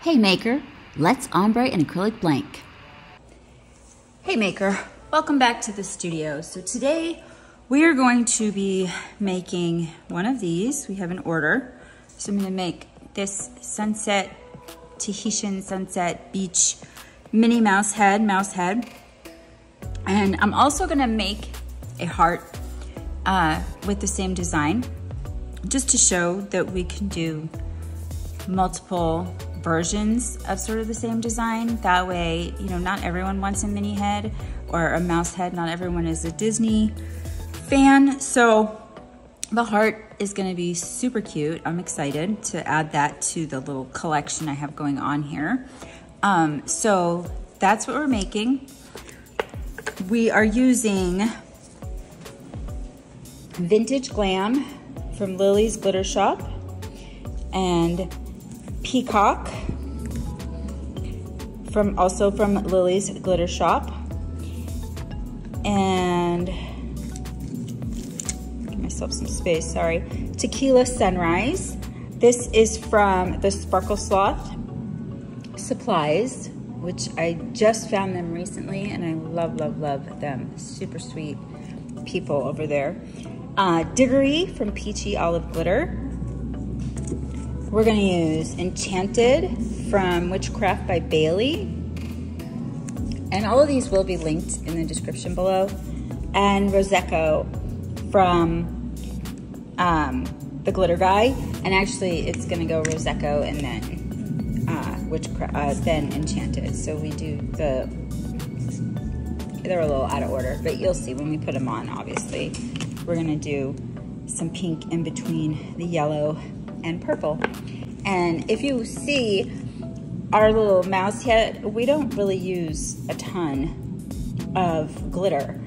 Hey Maker, let's ombre an acrylic blank. Hey Maker, welcome back to the studio. So today we are going to be making one of these. We have an order. So I'm gonna make this sunset, Tahitian sunset beach mini mouse head. And I'm also gonna make a heart with the same design, just to show that we can do multiple versions of sort of the same design. That way, you know, not everyone wants a mini head or a mouse head. Not everyone is a Disney fan. So the heart is gonna be super cute. I'm excited to add that to the little collection I have going on here. So that's what we're making. We are using Vintage Glam from Lily's Glitter Shop and Peacock also from Lily's Glitter Shop, and give myself some space, sorry. Tequila Sunrise. This is from the Sparkle Sloth Supplies, which I just found them recently, and I love them. Super sweet people over there. Diggory from Peachy Olive Glitter. We're gonna use Enchanted from Witchcraft by Bailey. And all of these will be linked in the description below. And Prosecco from the Glitter Guy. And actually it's gonna go Prosecco and then Enchanted. So we do they're a little out of order, but you'll see when we put them on, obviously. We're gonna do some pink in between the yellow and purple. And if you see our little mouse head, we don't really use a ton of glitter.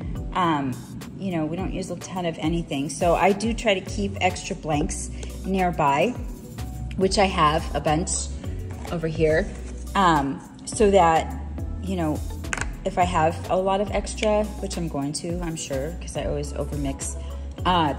You know, we don't use a ton of anything. So I do try to keep extra blanks nearby, which I have a bunch over here, so that, you know, if I have a lot of extra, which I'm going to, I'm sure, because I always overmix,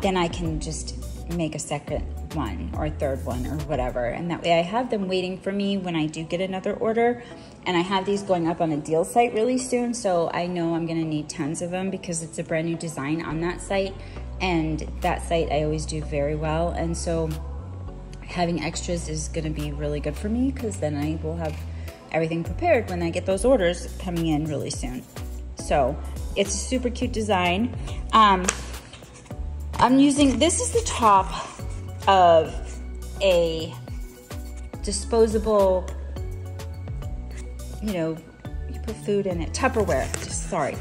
then I can just make a second one or a third one or whatever. And that way I have them waiting for me when I do get another order. And I have these going up on a deal site really soon, so I know I'm gonna need tons of them because it's a brand new design on that site. And that site I always do very well. And so having extras is gonna be really good for me, because then I will have everything prepared when I get those orders coming in really soon. So it's a super cute design. I'm using, this is the top of a disposable, you know, you put food in it, Tupperware, sorry,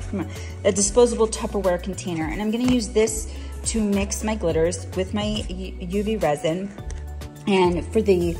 a disposable Tupperware container. And I'm gonna use this to mix my glitters with my UV resin. And for the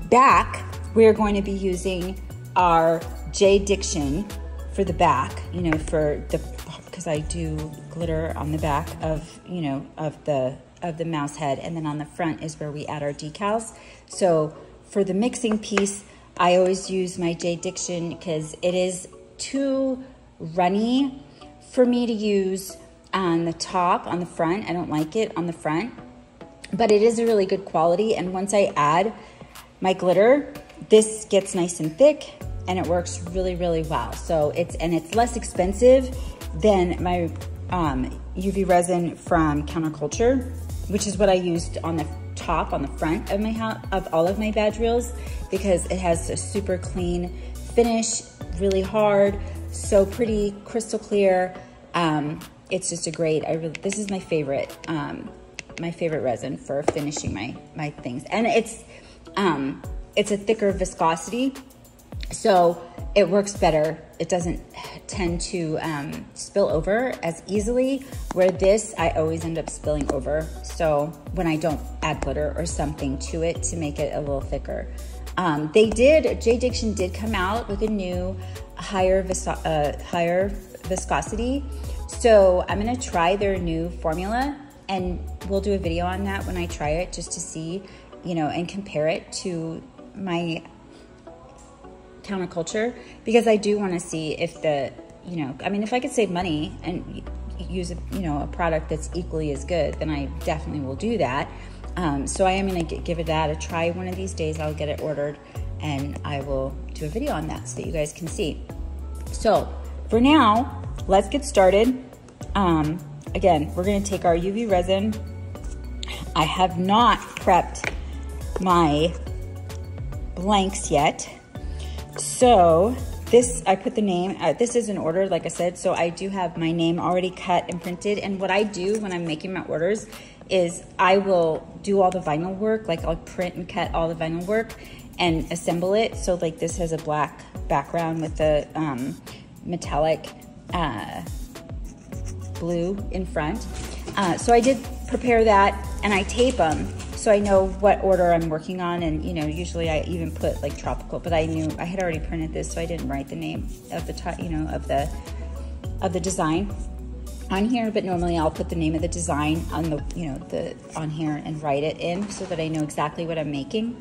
back, we're going to be using our J Diction for the back, you know, because I do glitter on the back of, you know, of the mouse head, and then on the front is where we add our decals. So for the mixing piece, I always use my J Diction because it is too runny for me to use on the top, on the front. I don't like it on the front, but it is a really good quality. And once I add my glitter, this gets nice and thick and it works really well. So it's less expensive than my UV resin from Counterculture, which is what I used on the top, on the front of my house, of all of my badge reels, because it has a super clean finish, really hard, so pretty, crystal clear. It's just a great, this is my favorite resin for finishing my things. And it's a thicker viscosity, so it works better. It doesn't tend to spill over as easily, where this, I always end up spilling over. So when I don't add glitter or something to it to make it a little thicker. J Diction did come out with a new higher viscosity. So I'm gonna try their new formula, and we'll do a video on that when I try it, just to see, you know, and compare it to my Counterculture, because I do want to see if the, you know, I mean, if I could save money and use a, you know, a product that's equally as good, then I definitely will do that. So I am going to give it that a try one of these days. I'll get it ordered and I will do a video on that so that you guys can see. So for now, let's get started. Again, we're gonna take our UV resin. I have not prepped my blanks yet. So this, I put the name, this is an order, like I said, so I do have my name already cut and printed. And what I do when I'm making my orders is I will do all the vinyl work, like I'll print and cut all the vinyl work and assemble it. So like this has a black background with the metallic blue in front. So I did prepare that, and I tape them so I know what order I'm working on. And you know, usually I even put like tropical, but I knew I had already printed this, so I didn't write the name of the top, you know, of the design on here. But normally I'll put the name of the design on the, you know, the on here and write it in so that I know exactly what I'm making.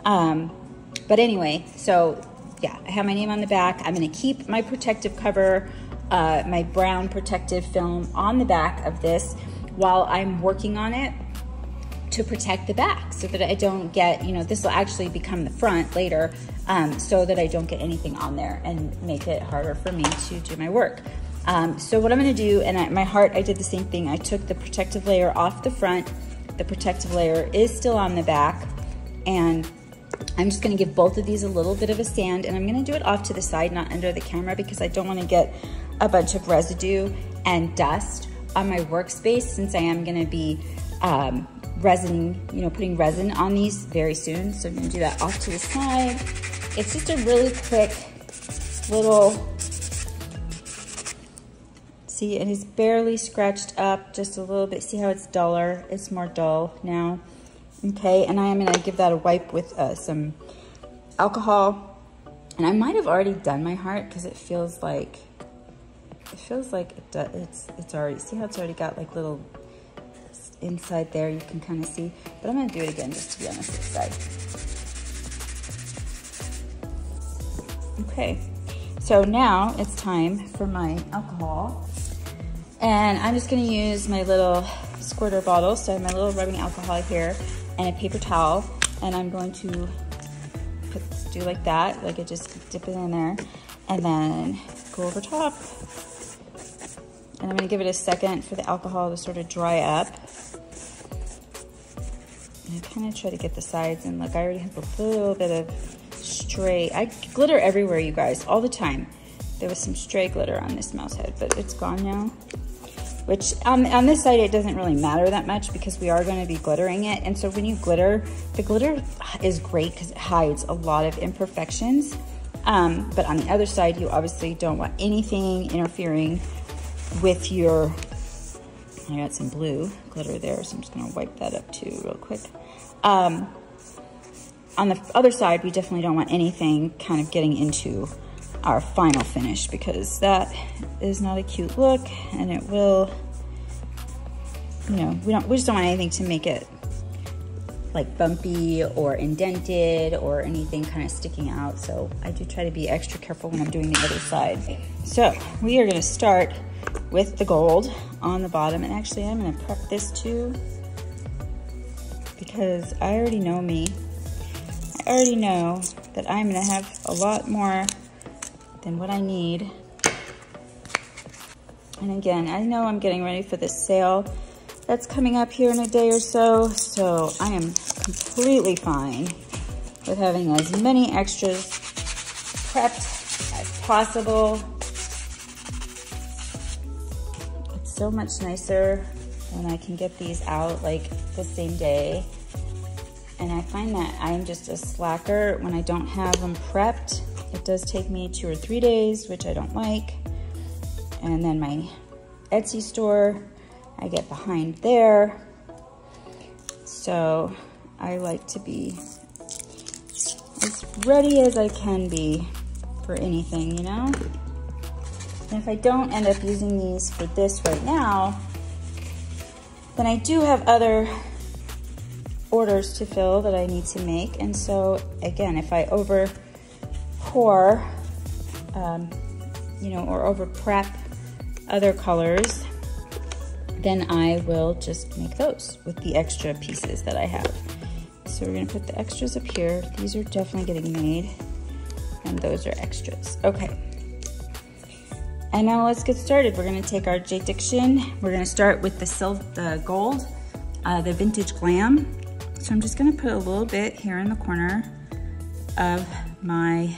But anyway, so yeah, I have my name on the back. I'm gonna keep my protective cover, my brown protective film on the back of this while I'm working on it to protect the back so that I don't get, you know, this will actually become the front later, so that I don't get anything on there and make it harder for me to do my work. So what I'm gonna do, and my heart, I did the same thing. I took the protective layer off the front. The protective layer is still on the back, and I'm just gonna give both of these a little bit of a sand, and I'm gonna do it off to the side, not under the camera, because I don't wanna get a bunch of residue and dust on my workspace, since I am gonna be resin, you know, putting resin on these very soon. So I'm gonna do that off to the side. It's just a really quick little, see, it is barely scratched up, just a little bit. See how it's duller? It's more dull now. Okay, and I am gonna give that a wipe with some alcohol. And I might have already done my heart because it feels like it's already, see how it's already got like little inside there, you can kind of see. But I'm gonna do it again just to be on the safe side. Okay, so now it's time for my alcohol. And I'm just gonna use my little squirter bottle. So I have my little rubbing alcohol here and a paper towel. And I'm going to do like that, like I just dip it in there and then go over top. And I'm gonna give it a second for the alcohol to sort of dry up. And I kind of try to get the sides, and look, I already have a little bit of stray, I glitter everywhere, you guys, all the time. There was some stray glitter on this mouse head, but it's gone now. Which on this side, it doesn't really matter that much because we are gonna be glittering it. And so when you glitter, the glitter is great because it hides a lot of imperfections. But on the other side, you obviously don't want anything interfering with your, I got some blue glitter there, so I'm just gonna wipe that up too real quick. On the other side, we definitely don't want anything kind of getting into our final finish, because that is not a cute look, and it will, you know, we just don't want anything to make it like bumpy or indented or anything kind of sticking out. So I do try to be extra careful when I'm doing the other side. So we are gonna start with the gold on the bottom. And actually I'm gonna prep this too, because I already know me. I already know that I'm gonna have a lot more than what I need. And again, I know I'm getting ready for this sale that's coming up here in a day or so, so I am completely fine with having as many extras prepped as possible. It's so much nicer when I can get these out like the same day. And I find that I'm just a slacker when I don't have them prepped. It does take me 2 or 3 days, which I don't like. And then my Etsy store, I get behind there. So I like to be as ready as I can be for anything, you know? And if I don't end up using these for this right now, then I do have other orders to fill that I need to make. And so again, if I over pour, you know, or over prep other colors, then I will just make those with the extra pieces that I have. So So we're gonna put the extras up here. These are definitely getting made, and those are extras. Okay. And now let's get started. We're gonna take our J Diction. We're gonna start with the gold, the Vintage Glam. So I'm just gonna put a little bit here in the corner of my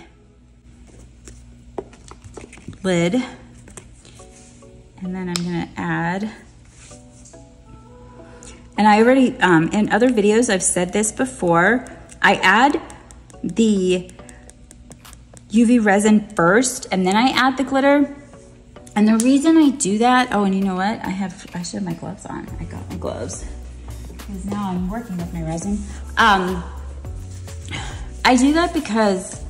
lid. And then I'm gonna add, and I already, in other videos, I've said this before, I add the UV resin first, and then I add the glitter. And the reason I do that, oh, and you know what? I should have my gloves on. I got my gloves, because now I'm working with my resin. I do that because,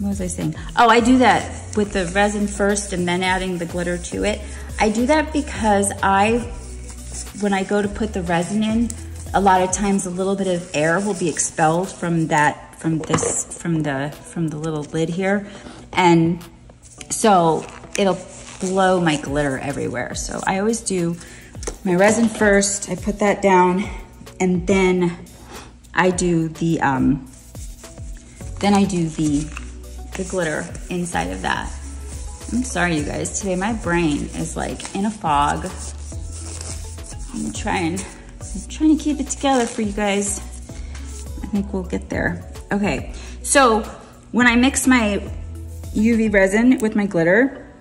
what was I saying? Oh, I do that with the resin first and then adding the glitter to it. I do that because when I go to put the resin in, a lot of times a little bit of air will be expelled from the little lid here. And so it'll blow my glitter everywhere. So I always do my resin first, I put that down, and then I do the glitter inside of that. I'm sorry, you guys, today my brain is like in a fog. I'm trying to keep it together for you guys. I think we'll get there. Okay, so when I mix my UV resin with my glitter,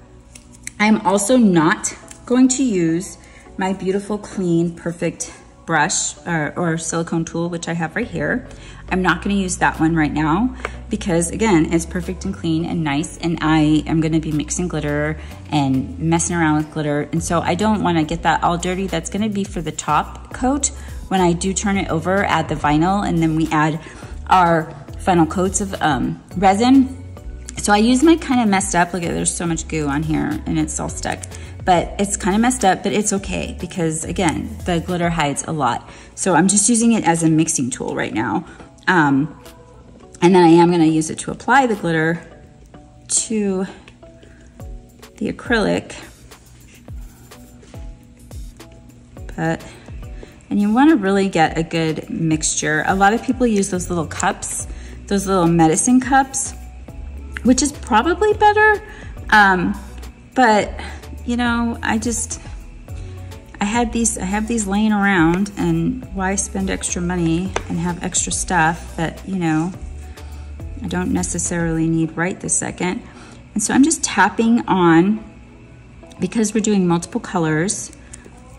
I'm also not going to use my beautiful, clean, perfect brush or silicone tool, which I have right here. I'm not gonna use that one right now because, again, it's perfect and clean and nice, and I am gonna be mixing glitter and messing around with glitter, and so I don't wanna get that all dirty. That's gonna be for the top coat. When I do turn it over, add the vinyl, and then we add our final coats of resin. So I use my kind of messed up, look at, there's so much goo on here and it's all stuck, but it's kind of messed up, but it's okay because, again, the glitter hides a lot. So I'm just using it as a mixing tool right now. And then I am gonna use it to apply the glitter to the acrylic. And you wanna really get a good mixture. A lot of people use those little cups, those little medicine cups, which is probably better. But you know, I have these laying around, and why spend extra money and have extra stuff that, you know, I don't necessarily need right this second. And so I'm just tapping on, because we're doing multiple colors,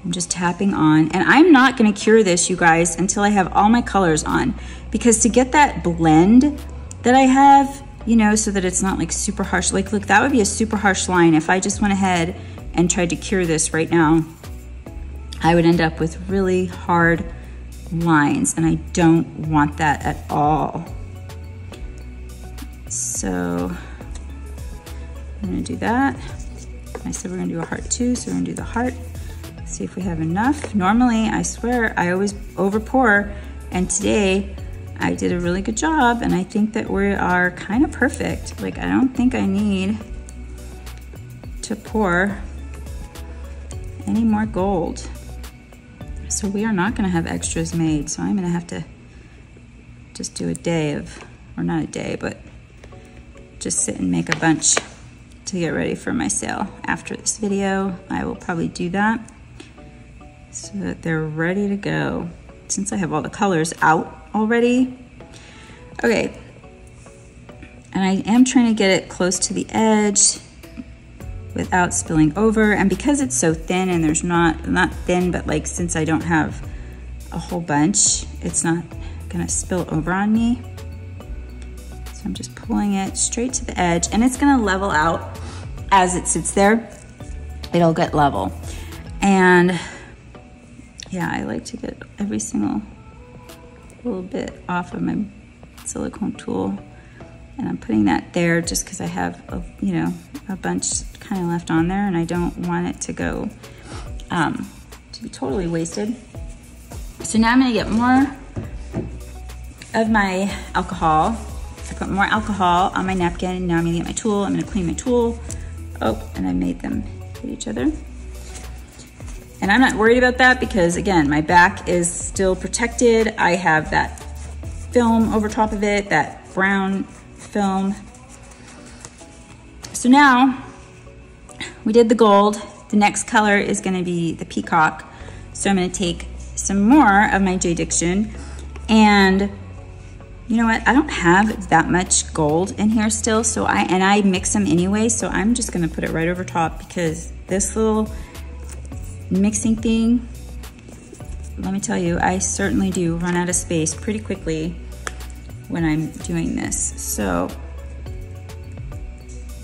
I'm just tapping on, and I'm not gonna cure this, you guys, until I have all my colors on, because to get that blend that I have, you know, so that it's not like super harsh. Like, look, that would be a super harsh line. If I just went ahead and tried to cure this right now, I would end up with really hard lines, and I don't want that at all. So I'm gonna do that. I said we're gonna do a heart too, so we're gonna do the heart. See if we have enough. Normally, I swear, I always over pour, and today I did a really good job, and I think that we are kind of perfect. Like, I don't think I need to pour any more gold. So we are not gonna have extras made, so I'm gonna have to just do a day of, or not a day, but just sit and make a bunch to get ready for my sale. After this video, I will probably do that so that they're ready to go. Since I have all the colors out already. Okay, and I am trying to get it close to the edge without spilling over, and because it's so thin, and there's not thin, but like, since I don't have a whole bunch, it's not gonna spill over on me. So I'm just pulling it straight to the edge, and it's gonna level out as it sits there. It'll get level. And yeah, I like to get every single little bit off of my silicone tool, and I'm putting that there just because I have a bunch kind of left on there, and I don't want it to go to be totally wasted. So now I'm gonna get more of my alcohol. I put more alcohol on my napkin, and now I'm gonna get my tool. I'm gonna clean my tool. Oh, and I made them hit each other. And I'm not worried about that because, again, my back is still protected. I have that film over top of it, that brown film. So now we did the gold. The next color is gonna be the peacock. So I'm gonna take some more of my J Diction, and you know what? I don't have that much gold in here still, so I mix them anyway, so I'm just gonna put it right over top, because this little mixing thing, let me tell you, I certainly do run out of space pretty quickly when I'm doing this. So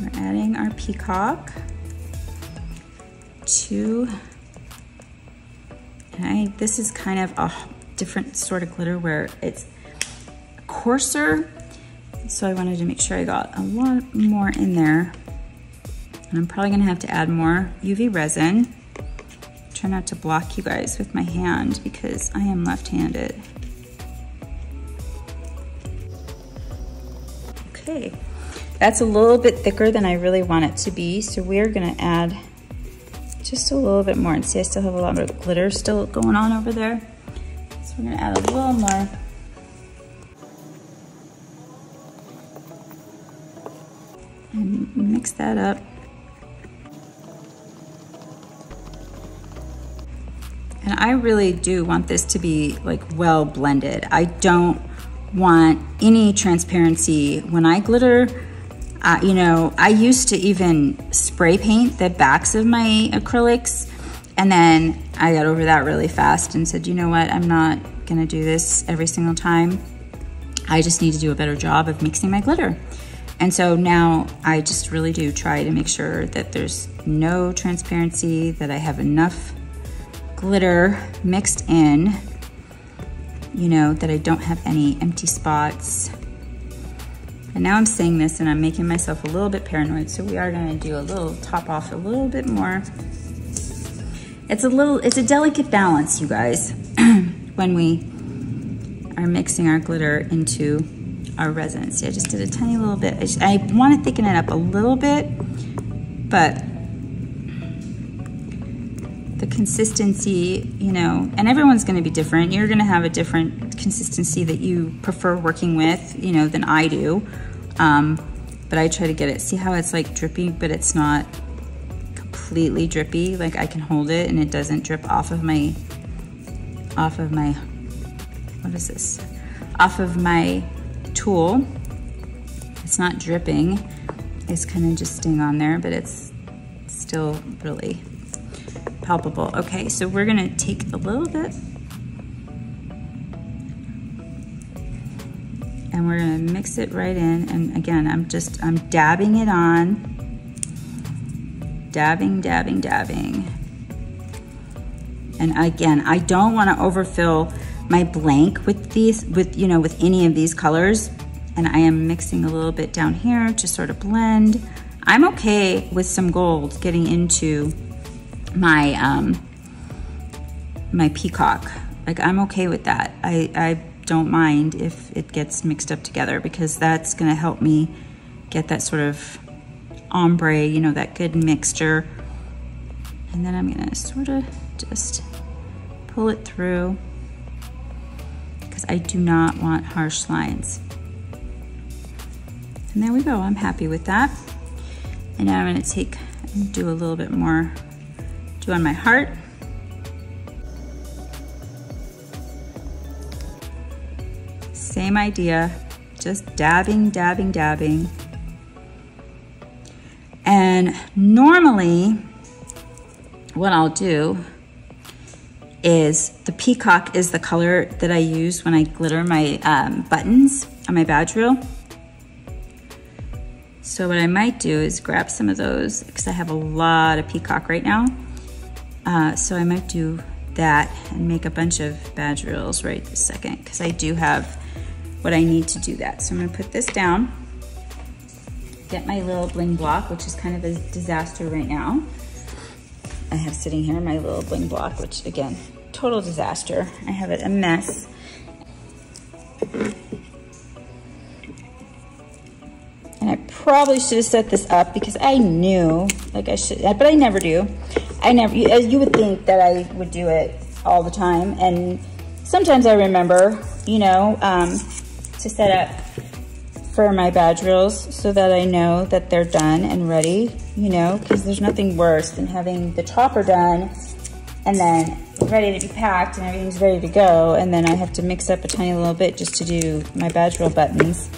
we're adding our peacock to, and this is kind of a different sort of glitter where it's coarser, so I wanted to make sure I got a lot more in there. And I'm probably gonna have to add more UV resin. Try not to block you guys with my hand because I am left-handed. Okay, that's a little bit thicker than I really want it to be, so we're gonna add just a little bit more. And see, I still have a lot of glitter still going on over there. So we're gonna add a little more. And mix that up. And I really do want this to be like well blended. I don't want any transparency. When I glitter, you know, I used to even spray paint the backs of my acrylics, and then I got over that really fast and said, you know what, I'm not gonna do this every single time. I just need to do a better job of mixing my glitter. And so now I just really do try to make sure that there's no transparency, that I have enough glitter mixed in, you know, that I don't have any empty spots. And now I'm saying this and I'm making myself a little bit paranoid, so we are gonna do a little top off a little bit more. It's a delicate balance, you guys, when we are mixing our glitter into our resin. See, I just did a tiny little bit. I want to thicken it up a little bit, but the consistency, you know, and everyone's going to be different. You're going to have a different consistency that you prefer working with, you know, than I do. But I try to get it. See how it's like drippy, but it's not completely drippy. Like I can hold it and it doesn't drip off of my, what is this? Off of my tool. It's not dripping. It's kind of just staying on there, but it's still really palpable. Okay, so we're gonna take a little bit and we're gonna mix it right in. And again, I'm dabbing it on. Dabbing, dabbing, dabbing. And again, I don't wanna overfill my blank with these, with any of these colors. And I am mixing a little bit down here to sort of blend. I'm okay with some gold getting into my my peacock. Like I'm okay with that. I don't mind if it gets mixed up together, because that's gonna help me get that sort of ombre, you know, that good mixture. And then I'm gonna sort of just pull it through, because I do not want harsh lines. And there we go, I'm happy with that. And now I'm gonna take and do a little bit more, do on my heart. Same idea, just dabbing, dabbing, dabbing. And normally, what I'll do is, the peacock is the color that I use when I glitter my buttons on my badge reel. So what I might do is grab some of those, because I have a lot of peacock right now. So I might do that and make a bunch of badge reels right this second, because I do have what I need to do that. So I'm gonna put this down, get my little bling block, which is kind of a disaster right now. I have sitting here my little bling block, which again, total disaster. I have it a mess. And I probably should have set this up, because I knew, like I should, but I never do. You would think that I would do it all the time. And sometimes I remember, you know, to set up for my badge reels so that I know that they're done and ready, you know, because there's nothing worse than having the topper done and then ready to be packed and everything's ready to go, and then I have to mix up a tiny little bit just to do my badge reel buttons,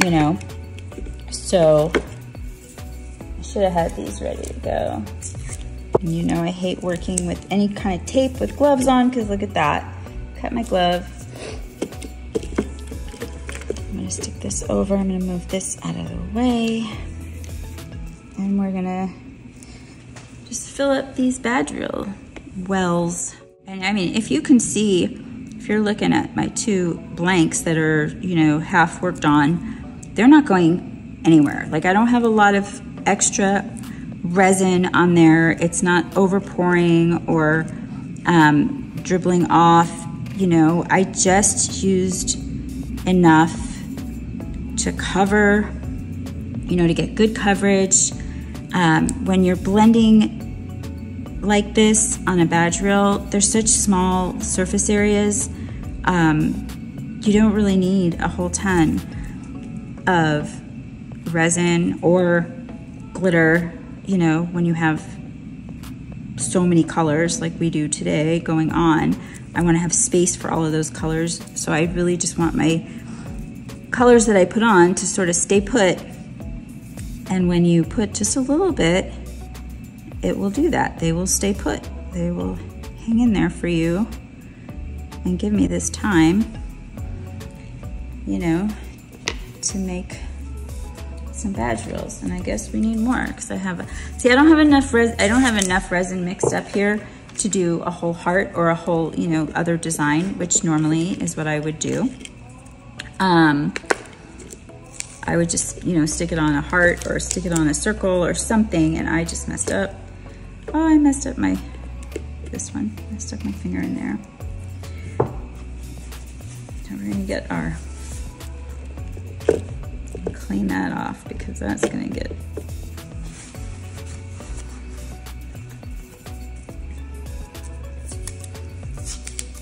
you know. So I should have had these ready to go. And you know I hate working with any kind of tape with gloves on, because look at that. Cut my glove. I'm gonna stick this over. I'm gonna move this out of the way. And we're gonna just fill up these badge reel wells. And I mean, if you can see, if you're looking at my two blanks that are, you know, half worked on, they're not going anywhere. Like, I don't have a lot of extra resin on there. It's not overpouring or dribbling off. You know, I just used enough to cover, you know, to get good coverage. When you're blending like this on a badge reel, there's such small surface areas. You don't really need a whole ton of resin or glitter, you know, when you have so many colors like we do today going on. I want to have space for all of those colors, so I really just want my colors that I put on to sort of stay put. And when you put just a little bit, it will do that. They will stay put. They will hang in there for you and give me this time, you know, to make some badge reels. And I guess we need more, because I have see, I don't have enough resin mixed up here to do a whole heart or a whole, you know, other design, which normally is what I would do. I would just, you know, stick it on a heart or stick it on a circle or something, and I just messed up. Oh, I messed up this one. I stuck my finger in there. So we're gonna get our, clean that off, because that's gonna get,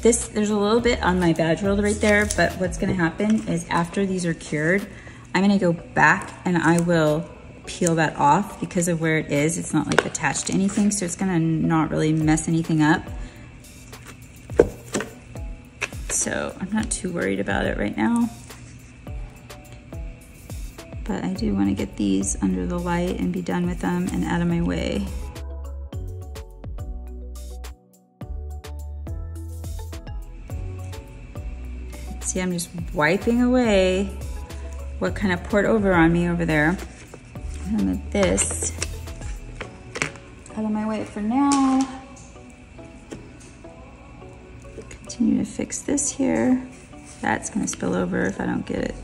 there's a little bit on my badge reel right there, but what's gonna happen is after these are cured, I'm gonna go back and I will peel that off, because of where it is. It's not like attached to anything, so it's gonna not really mess anything up. So I'm not too worried about it right now. But I do wanna get these under the light and be done with them and out of my way. See, I'm just wiping away what kind of poured over on me over there. And move this out of my way for now. Continue to fix this here. That's gonna spill over if I don't get it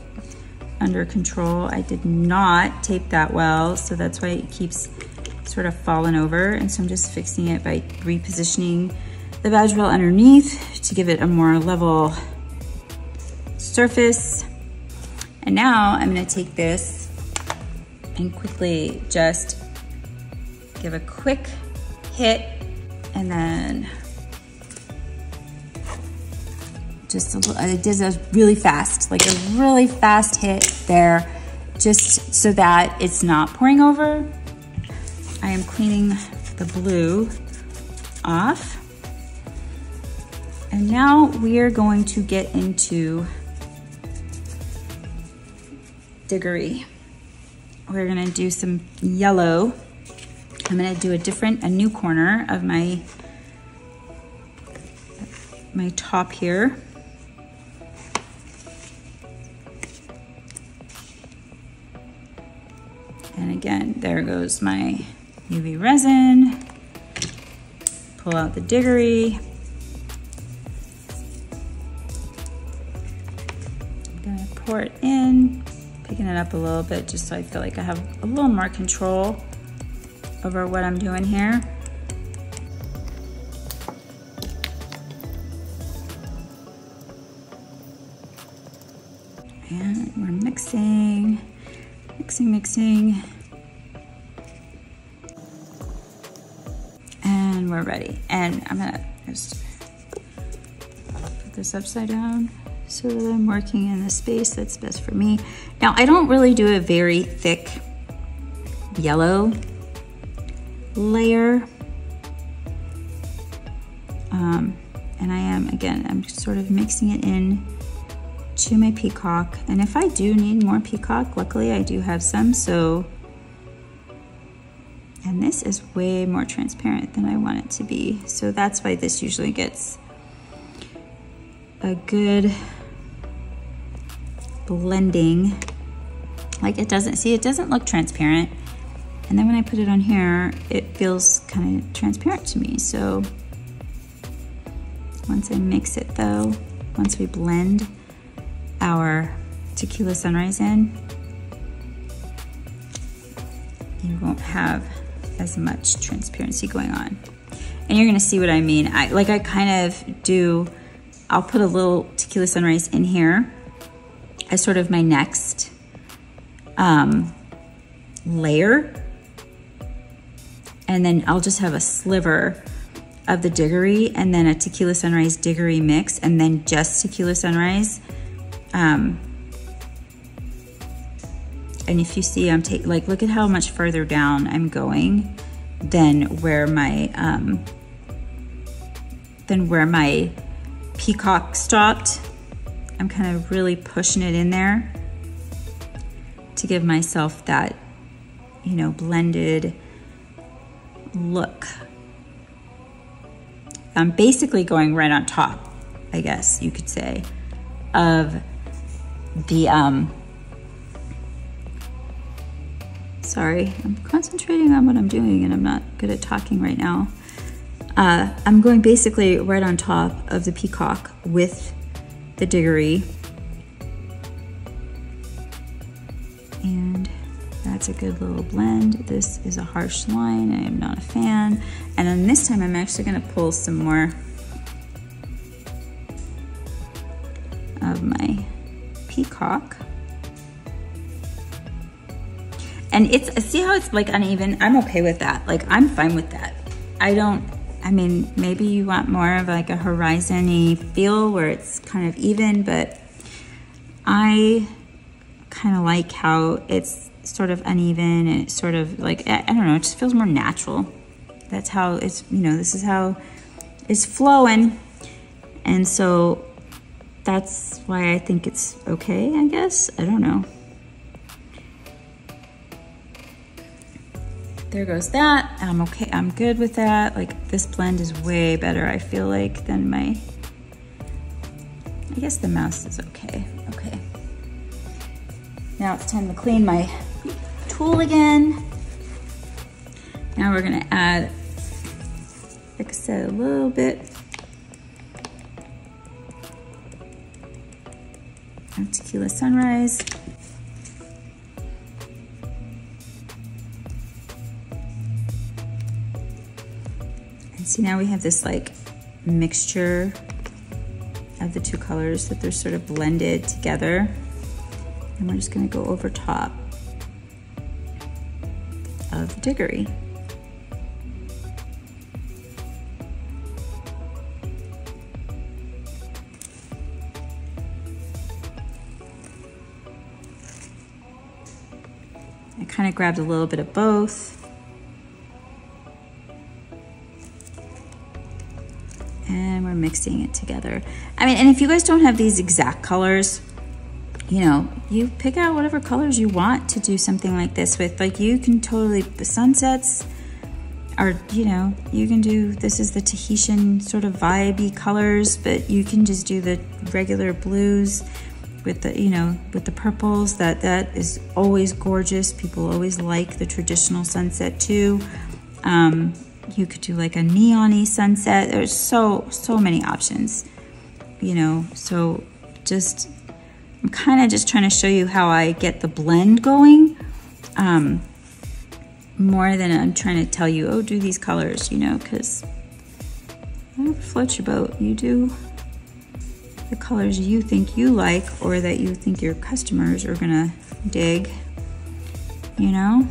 under control. I did not tape that well, so that's why it keeps sort of falling over. And so I'm just fixing it by repositioning the badge reel underneath to give it a more level surface. And now I'm gonna take this and quickly just give a quick hit, and then just a little, I did a really fast, like a really fast hit there, just so that it's not pouring over. I am cleaning the blue off. And now we are going to get into diggery. We're gonna do some yellow. I'm gonna do a new corner of my top here. And again, there goes my UV resin. Pull out the diggery. I'm gonna pour it in. Picking it up a little bit just so I feel like I have a little more control over what I'm doing here. And we're mixing. And we're ready. And I'm gonna just put this upside down so that I'm working in the space that's best for me. Now, I don't really do a very thick yellow layer. And I am, again, I'm sort of mixing it in to my peacock. And if I do need more peacock, luckily I do have some, so. And this is way more transparent than I want it to be. So that's why this usually gets a good blending. Like it doesn't look transparent. And then when I put it on here, it feels kind of transparent to me. So once I mix it though, once we blend our Tequila Sunrise in, you won't have as much transparency going on. And you're gonna see what I mean. I kind of do, I'll put a little Tequila Sunrise in here as sort of my next layer. And then I'll just have a sliver of the Diggory and then a Tequila Sunrise Diggory mix and then just Tequila Sunrise. And if you see, I'm taking, like, look at how much further down I'm going than where my peacock stopped. I'm kind of really pushing it in there to give myself that, you know, blended look. I'm basically going right on top, I guess you could say, of the, sorry, I'm concentrating on what I'm doing and I'm not good at talking right now. I'm going basically right on top of the peacock with the Diggory. And that's a good little blend. This is a harsh line, I am not a fan. And then this time I'm actually gonna pull some more of my peacock. And it's, see how it's like uneven? I'm okay with that. Like, I'm fine with that. I mean, maybe you want more of like a horizon-y feel where it's kind of even, but I kind of like how it's sort of uneven and it's sort of like, I don't know, it just feels more natural. That's how it's, you know, this is how it's flowing. And so that's why I think it's okay, I guess. I don't know. There goes that. I'm okay, I'm good with that. Like, this blend is way better, I feel like, than my, I guess the mouse is okay. Okay. Now it's time to clean my tool again. Now we're gonna add, like I said, a little bit of Tequila Sunrise. See, now we have this like mixture of the two colors that they're sort of blended together. And we're just gonna go over top of the Diggory. I kind of grabbed a little bit of both. And we're mixing it together. I mean, and if you guys don't have these exact colors, you know, you pick out whatever colors you want to do something like this with. Like, you can totally, the sunsets are, you know, you can do, this is the Tahitian sort of vibey colors, but you can just do the regular blues with the, you know, with the purples. That is always gorgeous. People always like the traditional sunset too. You could do like a neon-y sunset. There's so many options, you know. So just, I'm kind of just trying to show you how I get the blend going, more than I'm trying to tell you, oh, do these colors, you know, because float your boat. You do the colors you think you like or that you think your customers are gonna dig, you know.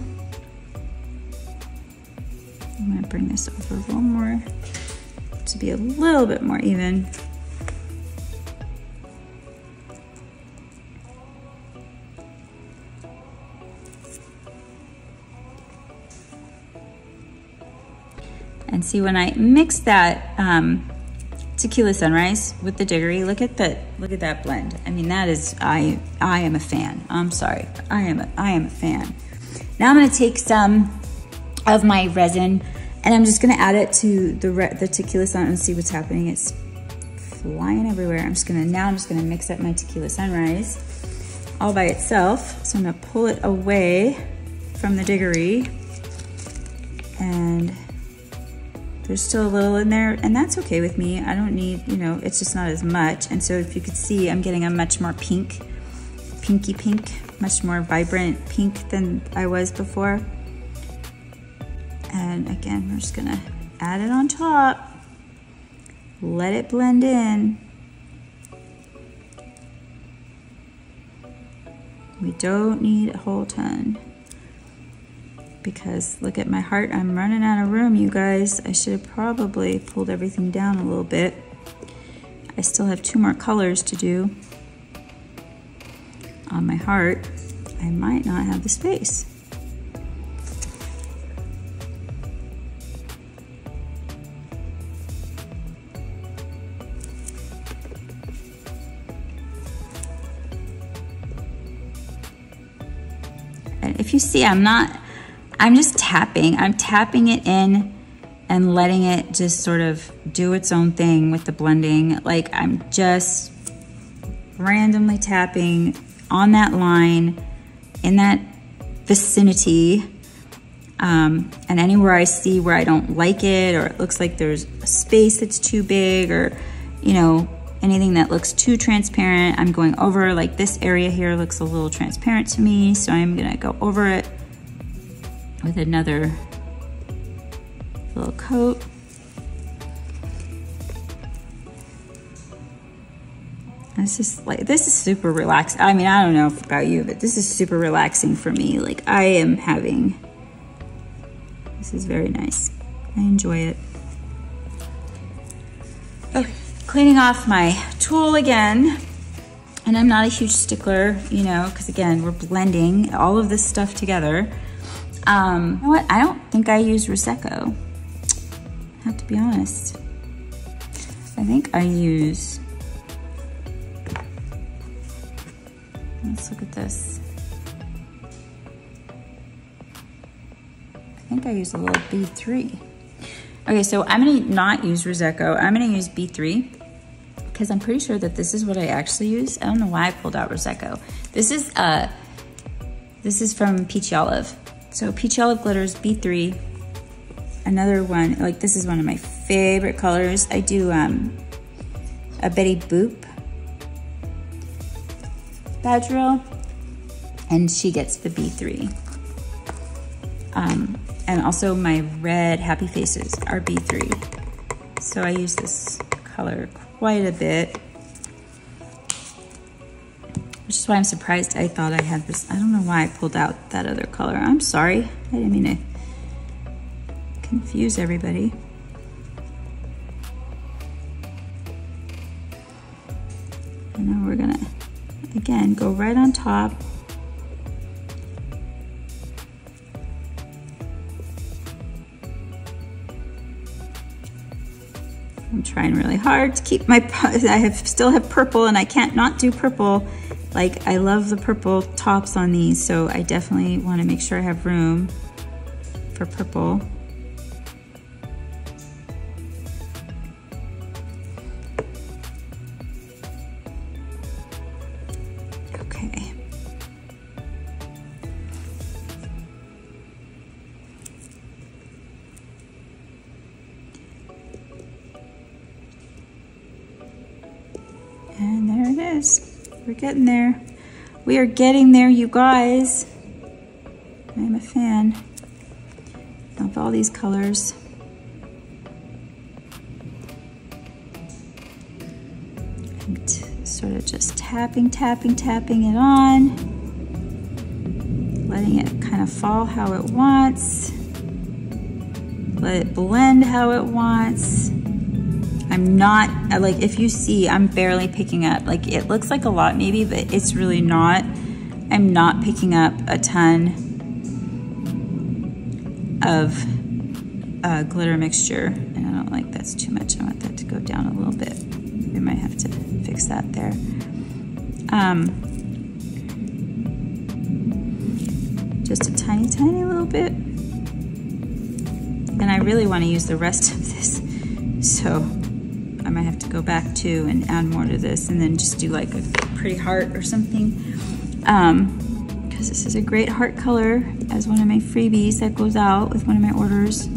I'm gonna bring this over a little more to be a little bit more even. And see, when I mix that Tequila Sunrise with the Diggory, look at that blend. I mean, that is, I am a fan. I'm sorry, I am a fan. Now I'm gonna take some of my resin and I'm just gonna add it to the Tequila Sunrise and see what's happening. It's flying everywhere. I'm just gonna mix up my Tequila Sunrise all by itself. So I'm gonna pull it away from the Diggory, and there's still a little in there, and that's okay with me. I don't need, you know, it's just not as much. And so if you could see, I'm getting a much more pinky pink, much more vibrant pink than I was before. And again, we're just gonna add it on top, let it blend in. We don't need a whole ton, because look at my heart, I'm running out of room, you guys. I should have probably pulled everything down a little bit. I still have 2 more colors to do on my heart. I might not have the space. And if you see, I'm just tapping. I'm tapping it in and letting it just sort of do its own thing with the blending. Like, I'm just randomly tapping on that line, in that vicinity, and anywhere I see where I don't like it, or it looks like there's a space that's too big, or, you know, anything that looks too transparent, I'm going over. Like this area here looks a little transparent to me, so I'm gonna go over it with another little coat. It's just like, this is super relaxing. I mean, I don't know about you, but this is super relaxing for me. Like, I am having, this is very nice. I enjoy it. Okay, cleaning off my tool again. And I'm not a huge stickler, you know, because again, we're blending all of this stuff together. You know what? I don't think I use Prosecco. I have to be honest. I think I use, let's look at this. I think I use a little B3. Okay, so I'm gonna not use Prosecco. I'm gonna use B3 because I'm pretty sure that this is what I actually use. I don't know why I pulled out Prosecco. This is from Peachy Olive. So Peachy Olive Glitters B3. Another one, like this is one of my favorite colors. I do a Betty Boop badge roll, and she gets the B3. And also my red Happy Faces are B3. So I use this color quite a bit, which is why I'm surprised. I thought I had this. I don't know why I pulled out that other color. I'm sorry. I didn't mean to confuse everybody. And now we're gonna, again, go right on top. I'm trying really hard to keep my, still have purple, and I can't not do purple. Like, I love the purple tops on these, so I definitely want to make sure I have room for purple. Okay. And there it is. We're getting there. We are getting there, you guys. I'm a fan of all these colors. I'm sort of just tapping it on, letting it kind of fall how it wants. Let it blend how it wants. I'm not, like, if you see, I'm barely picking up. Like, it looks like a lot maybe, but it's really not. I'm not picking up a ton of glitter mixture, and I don't like that's too much. I want that to go down a little bit. We might have to fix that there. Just a tiny, tiny little bit. And I really want to use the rest of this, so I might have to go back too and add more to this, and then just do like a pretty heart or something. Because this is a great heart color as one of my freebies that goes out with one of my orders.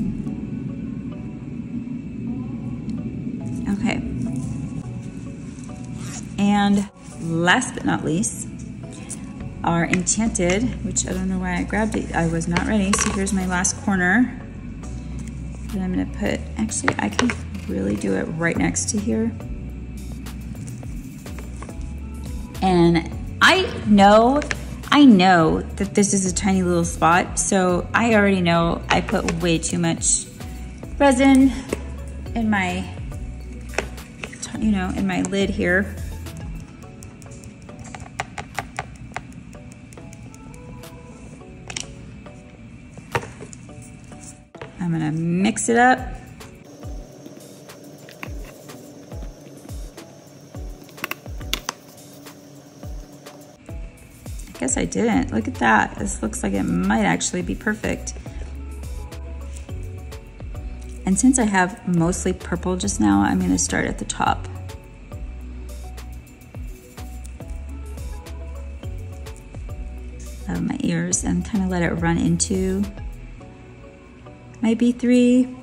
Okay. And last but not least, our Enchanted, which I don't know why I grabbed it. I was not ready. So here's my last corner. And I'm gonna put, actually I can really do it right next to here. And I know that this is a tiny little spot, so I already know I put way too much resin in my, you know, in my lid here. I'm gonna mix it up. I guess I didn't. Look at that. This looks like it might actually be perfect. And since I have mostly purple just now, I'm gonna start at the top. Of my ears and kind of let it run into my B3.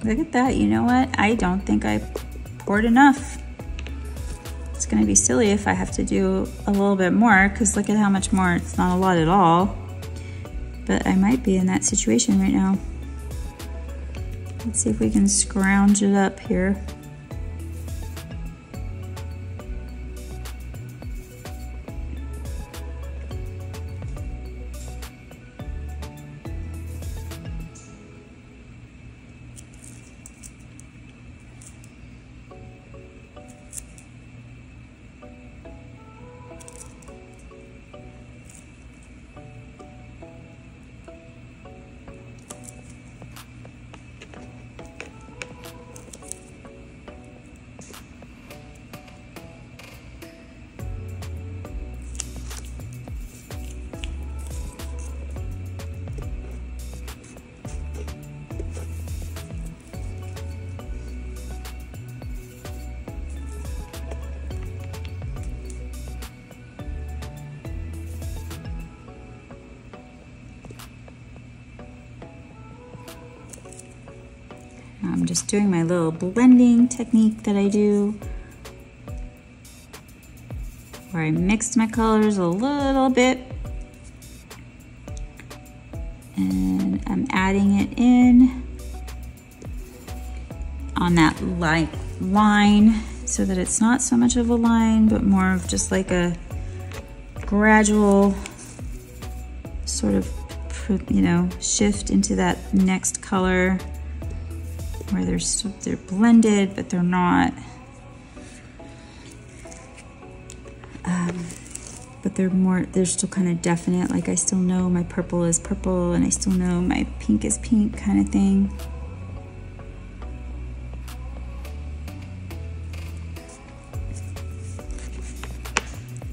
Look at that, you know what? I don't think I poured enough. It's gonna be silly if I have to do a little bit more, because look at how much more, it's not a lot at all. But I might be in that situation right now. Let's see if we can scrounge it up here. I'm just doing my little blending technique that I do, where I mixed my colors a little bit, and I'm adding it in on that line so that it's not so much of a line, but more of just like a gradual sort of, you know, shift into that next color, where they're blended, but they're not. But they're still kind of definite. Like I still know my purple is purple, and I still know my pink is pink, kind of thing.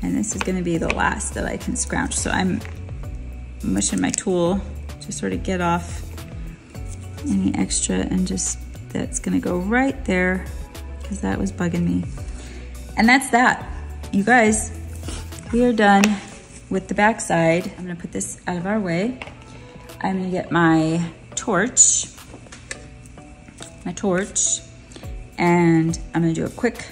And this is gonna be the last that I can scrounge. So I'm mushing my tool to sort of get off any extra, and just, that's gonna go right there, because that was bugging me. And that's that. You guys, we are done with the back side. I'm gonna put this out of our way. I'm gonna get my torch, and I'm gonna do a quick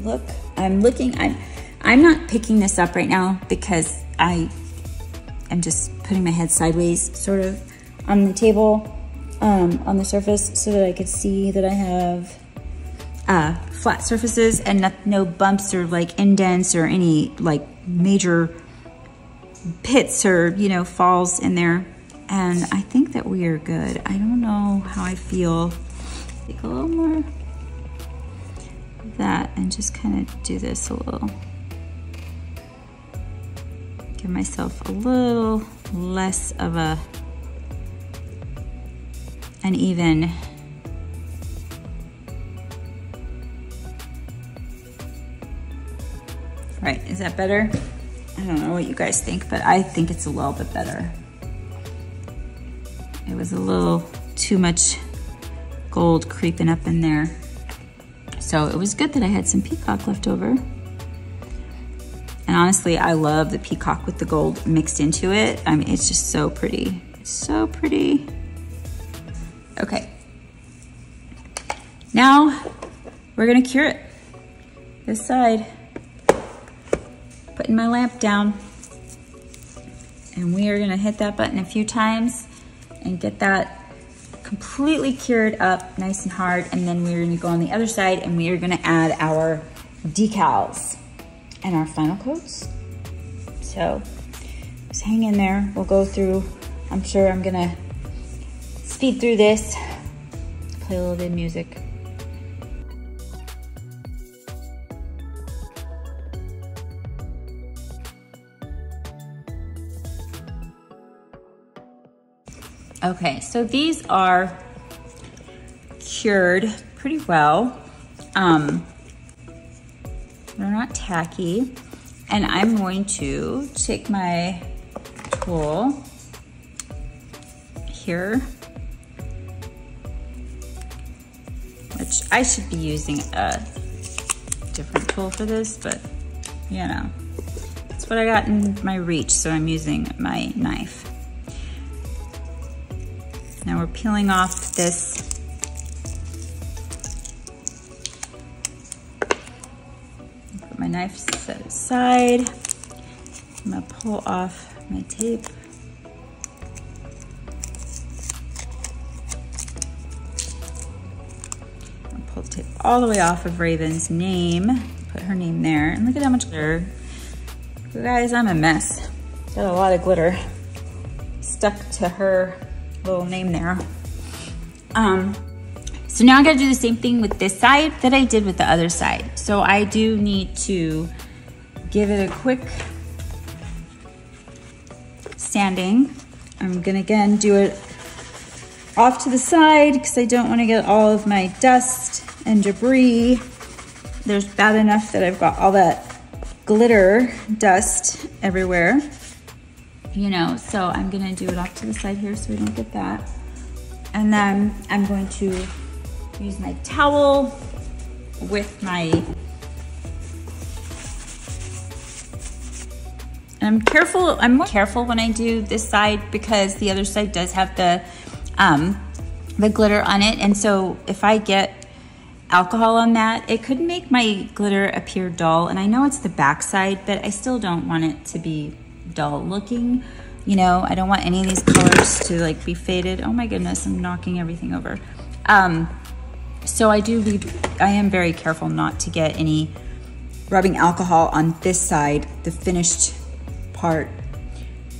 look. I'm not picking this up right now because I I'm just putting my head sideways sort of on the table, on the surface, so that I could see that I have flat surfaces and no bumps or like indents or any like major pits or, you know, falls in there. And I think that we are good. I don't know how I feel. Take a little more of that and just kind of do this a little. Give myself a little less of an even right. Is that better? I don't know what you guys think, but I think it's a little bit better. It was a little too much gold creeping up in there. So it was good that I had some peacock left over. And honestly, I love the peacock with the gold mixed into it. I mean, it's just so pretty. It's so pretty. Okay. Now we're gonna cure it. This side. Putting my lamp down. And we are gonna hit that button a few times and get that completely cured up nice and hard. And then we're gonna go on the other side and we are gonna add our decals and our final coats. So just hang in there. We'll go through, I'm sure I'm gonna speed through this, play a little bit of music. Okay, so these are cured pretty well. They're not tacky. And I'm going to take my tool here, which I should be using a different tool for this, but you know, it's what I got in my reach, so I'm using my knife. Now we're peeling off this put my knife set aside. I'm gonna pull off my tape. I'll pull the tape all the way off of Raven's name. Put her name there, and look at how much glitter. You guys, I'm a mess. Got a lot of glitter stuck to her little name there. So now I gotta do the same thing with this side that I did with the other side. So I do need to give it a quick sanding. I'm gonna again do it off to the side because I don't wanna get all of my dust and debris. There's bad enough that I've got all that glitter dust everywhere. You know, so I'm gonna do it off to the side here so we don't get that. And then I'm going to use my towel with my, I'm more careful when I do this side because the other side does have the glitter on it. And so if I get alcohol on that, it could make my glitter appear dull. And I know it's the back side, but I still don't want it to be dull looking. You know, I don't want any of these colors to like be faded. Oh my goodness, I'm knocking everything over. So I am very careful not to get any rubbing alcohol on this side, the finished part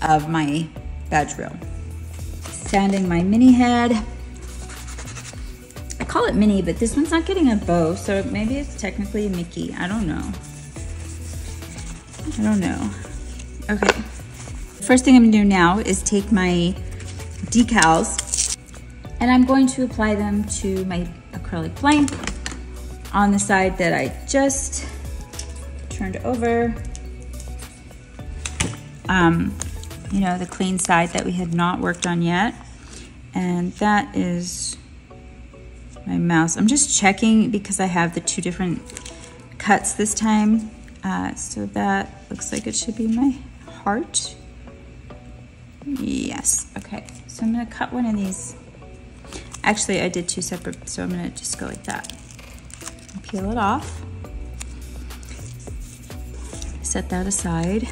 of my badge reel. Sanding my mini head. I call it mini, but this one's not getting a bow, so maybe it's technically a Mickey. I don't know. Okay. First thing I'm gonna do now is take my decals and I'm going to apply them to my acrylic blank on the side that I just turned over. You know, the clean side that we had not worked on yet. And that is my mouse. I'm just checking because I have the two different cuts this time. So that looks like it should be my heart. Yes, okay. So I'm gonna cut one of these. Actually, I did two separate, so I'm gonna just go like that. Peel it off. Set that aside.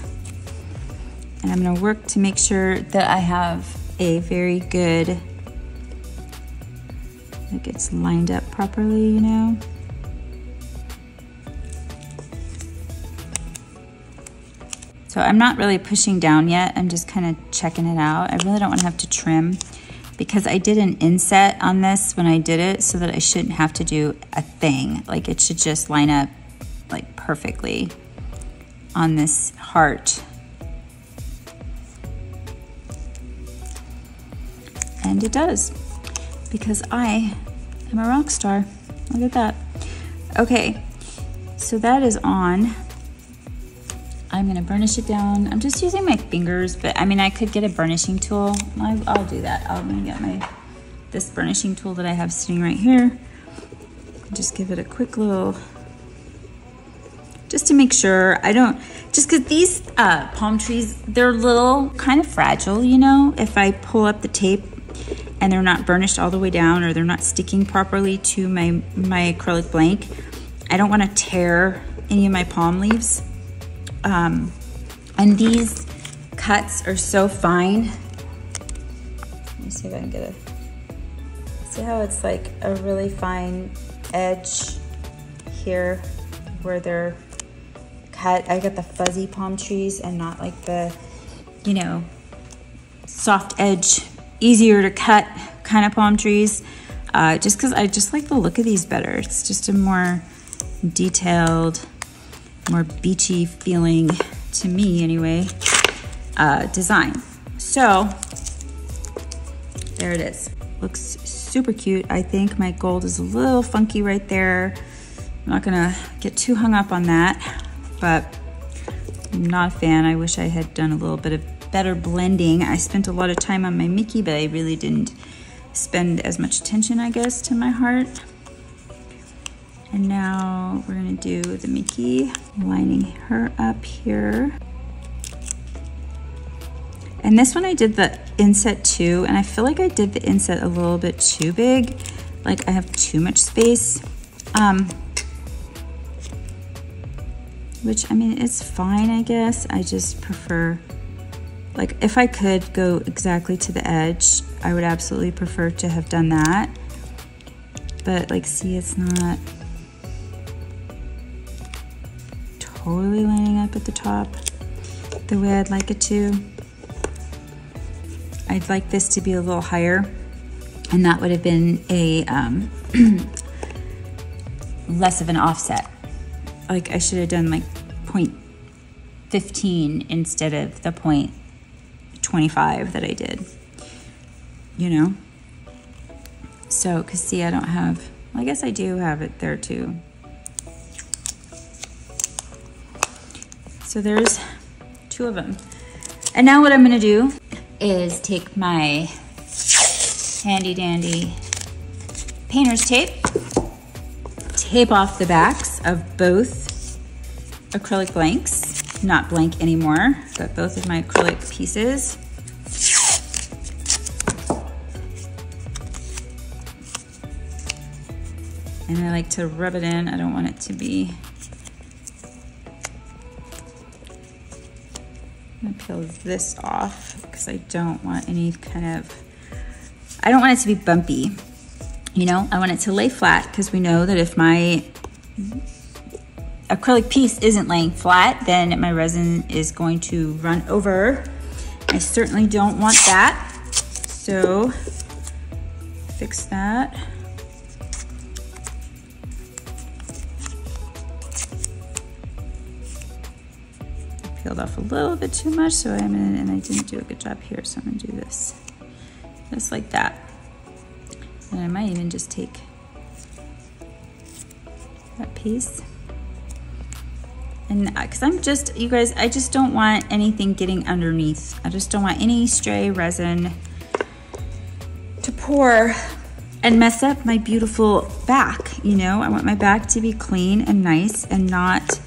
And I'm gonna work to make sure that I have a very good, like it's lined up properly, you know? So I'm not really pushing down yet. I'm just kind of checking it out. I really don't want to have to trim because I did an inset on this when I did it so that I shouldn't have to do a thing. Like it should just line up like perfectly on this heart. And it does, because I am a rock star. Look at that. Okay, so that is on. I'm gonna burnish it down. I'm just using my fingers, but I mean, I could get a burnishing tool. I'll do that. I'm gonna get this burnishing tool that I have sitting right here. Just give it a quick little, just to make sure I don't, just because these palm trees, they're little, kind of fragile, you know? If I pull up the tape and they're not burnished all the way down or they're not sticking properly to my acrylic blank, I don't want to tear any of my palm leaves. And these cuts are so fine. Let me see if I can get see how it's like a really fine edge here where they're cut. I got the fuzzy palm trees and not like the, you know, soft edge, easier to cut kind of palm trees. Just because I just like the look of these better. It's just a more detailed, more beachy feeling, to me anyway, design. So there it is. Looks super cute. I think my gold is a little funky right there. I'm not gonna get too hung up on that, but I'm not a fan. I wish I had done a little bit of better blending. I spent a lot of time on my Mickey, but I really didn't spend as much attention, I guess, to my heart. And now we're gonna do the Mickey, lining her up here. And this one I did the inset too, and I feel like I did the inset a little bit too big. Like I have too much space. Which, I mean, it's fine, I guess. I just prefer, like if I could go exactly to the edge, I would absolutely prefer to have done that. But like, see, it's not totally lining up at the top the way I'd like it to. I'd like this to be a little higher, and that would have been a less of an offset. Like I should have done like 0.15 instead of the 0.25 that I did, you know? So, cause see, I don't have, well, I guess I do have it there too. So there's two of them. And now what I'm gonna do is take my handy dandy painter's tape, tape off the backs of both acrylic blanks, not blank anymore, but both of my acrylic pieces. And I like to rub it in. I don't want it to be, I'm gonna peel this off because I don't want any kind of, I don't want it to be bumpy. You know, I want it to lay flat because we know that if my acrylic piece isn't laying flat, then my resin is going to run over. I certainly don't want that. So fix that. Peeled off a little bit too much, so I'm gonna, and I didn't do a good job here, so I'm gonna do this. Just like that. And I might even just take that piece. And because I'm just, you guys, I just don't want anything getting underneath. I just don't want any stray resin to pour and mess up my beautiful back, you know? I want my back to be clean and nice and not